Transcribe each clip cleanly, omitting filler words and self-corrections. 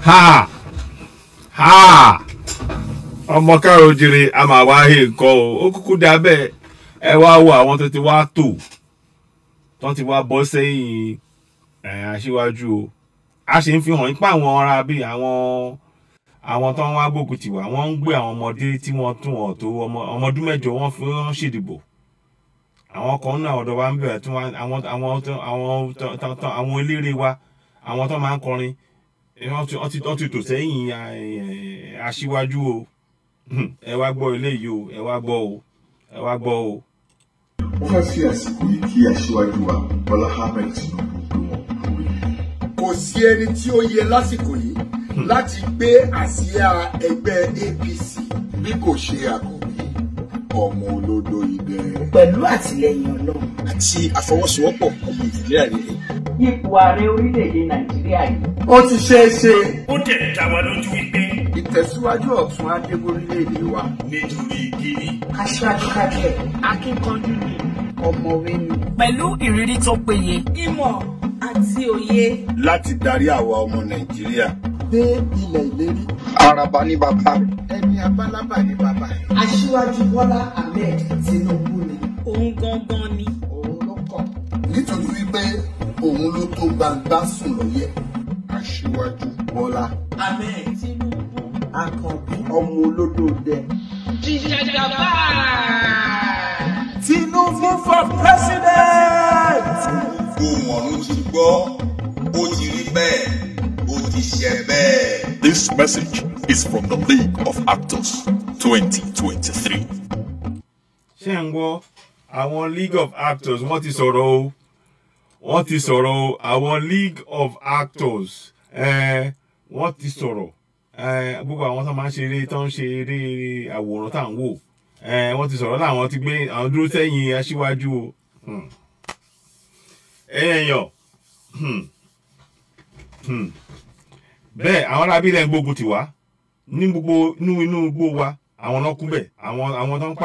Ha! Ha! Ọmọ káàrọ̀ oòjíire a máa wá he nǹkan o. Ó kúkú dá bẹ́ẹ̀. Ẹ wá wo àwọn tó ti wá tò. Tó ti wá bọ́ sẹ́yìn aṣíwájú o. A ṣe ń fi hàn nípa àwọn ará bíi àwọn tó ń wá gbógun tiwa. Wọ́n ń gbé àwọn ọmọdé tí wọ́n tún wọn tó ọmọ ọdún mẹ́jọ wọ́n fi wọ́n ṣèdìbò. Àwọn kan náà ọ̀dọ̀ wa ń bẹ̀rẹ̀ tí àwọn eléré wa, àwọn tó máa ń kọrin, wọ́n ti tò sẹ́yìn aṣíwájú o. Ẹ wá gbọ́ eléyìí o, ẹ wá gbọ́ o, ẹ wá gbọ́ o. Mo fẹ́ fi àsìkò yìí kí aṣíwájú wa Bọ́lá Ahmed Tinubu pé wọ́n kú rí. Kò sí ẹni tí ó yẹ lásìkò yìí láti gbé àsíá ẹgbẹ́ APC bí kò ṣe àkọ́bí ọmọ olódo idẹ. Pẹ̀lú àtìlẹ́yìn Ọlọ́run àti àfọwọ́sowọ́pọ̀ ọmọ Nàìjíríà rere. Ipò ààrẹ orílẹ̀-èdè Nàìjíríà yìí. Ó ti ṣeé ṣe. Ó dẹ̀ dá wa lójú wípé Ìtẹ̀síwájú ọ̀tún adé orílẹ̀-èdè wa. nítorí kíni. Aṣáájú kájẹ, akíkanjú ni, ọ̀mọ̀wé ni. Pẹ̀lú ìrírí tó péye. Ìmọ̀ àti òye. Láti darí àwa ọmọ Nàìjíríà dé ilẹ̀ ìlérí. Araba ní bàbá rẹ̀. Ẹni abálábà ní bàbá. Aṣíwájú Bọ́lá Ahmed Tinubu ni. Òun gangan ni. Òun ló kàn. Nítorí wípé òun ló tó gbangba sùn lóye. Aṣíwájú Bọ́lá Ahmed Tinubu. Àkànbí ọmọ olódo dẹ. Jìjàgàbá. Tinubu for president. Ohun ọ̀run ti gbọ́, ó ti rí bẹ́ẹ̀, ó ti ṣẹ bẹ́ẹ̀. This message is from the League of Actors 2023. Ṣé ń gbọ́ àwọn League of Actors wọ́n ti sọ̀rọ̀ o. Wọ́n ti sọ̀rọ̀ o. Àwọn League of Actors wọ́n ti sọ̀rọ̀. Gbogbo àwọn tó máa ń ṣe eré tó ń ṣe eré àwòrán tá à ń wò. Wọ́n ti sọ̀rọ̀ láwọn ti gbé àwọn dúró sẹ́yìn aṣíwájú o. Èèyàn bẹ́ẹ̀ àwọn arábílẹ̀ ń gbógun tiwa ní gbogbo inú igbó wa àwọn náà kú bẹ̀ àwọn tó ń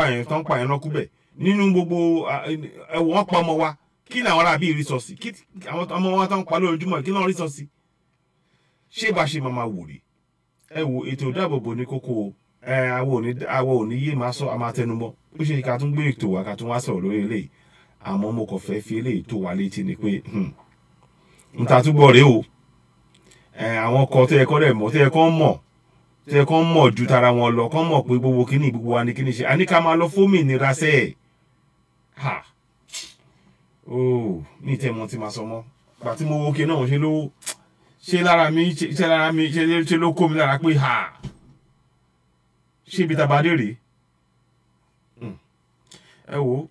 pààyàn náà kú bẹ̀ nínú gbogbo wọ́n pa ọmọ wa kí làwọn arábí rí sọ sí kí àwọn ọmọ wọn tó ń pa lójoojúmọ́ kí náà rí sọ sí. Ṣé bá ṣe máa wò rí ẹ wo ètò ìdáàbòbò ní kókó o. Àwọn ò ní yé máa sọ àmà tẹnumọ́ ó ṣe ká tún gbé ètò wa ká tún wá sọ̀rọ̀ lórí eléyìí àmọ́ mo kàn fẹ́ fi eléyìí tó wà létí ni pé n ta túbọ̀ rèé o. Àwọn kan tó yẹ kọ́ dẹ̀ mọ̀ tó yẹ kọ́ mọ̀ ju tara wọn lọ kọ́ mọ̀ pé gbogbo kíní gbogbo wa ní kíní ṣe àní ká máa lọ fómìnira sẹ́ẹ̀ ní ìtẹ̀mọ́ tí máa sọ mọ́ gbà tí mo wo òkè náà ṣe lára mi ṣe ló kó mi lára pé ṣé ibi tàbádé rèé ẹ wò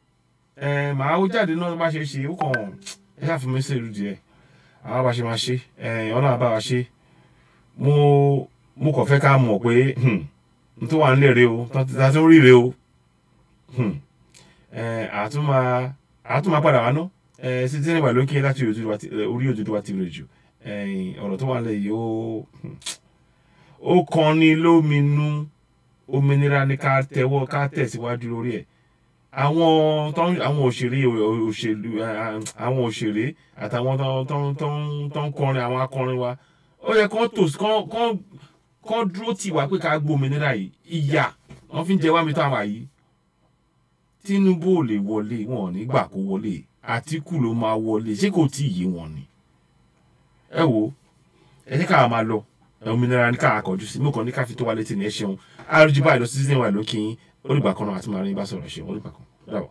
màá ó jáde náà bá ṣe ó kàn ẹ ṣàfihàn mi sí ìlú díẹ̀ àwọn bá ṣe máa ṣe ọ̀nà àbá wa ṣe mo kàn fẹ́ ká mọ̀ pé n tó wà nílẹ̀ rèé o ta tó ń rí rèé o àtúmọ̀ padà wá ná sí tí nígbà ló ń kí láti orí Òdùduwà ti rè jù ọ̀rọ̀ tó wà nílẹ̀ yìí ó kan ní lóminú Òmìnira ní ká tẹ̀síwájú lórí ẹ̀. Àwọn òṣèré àtàwọn tó ń kọrin àwọn akọrin wa ó yẹ kán dúró tì wá pé ká gbòmìnira yìí ìyà wọ́n fi ń jẹ wá mi tó àwà yìí. Tinubu ò lè wọlé wọn ò ní gbà kó wọlé Àtíkù ló máa wọlé ṣé kò tí ì yé wọn ni. Ẹ wo ẹ ní ká máa lọ Òmìnira ní ká àkọjú sí mo kàn ní ká fi tó wá létí ní ẹ ṣeun àrùjú báyìí lọ sí sísè wà lókè yín olùgbà kan náà àti màá rí bá sọ̀rọ̀ ṣe olùgbà kan dáwọ̀.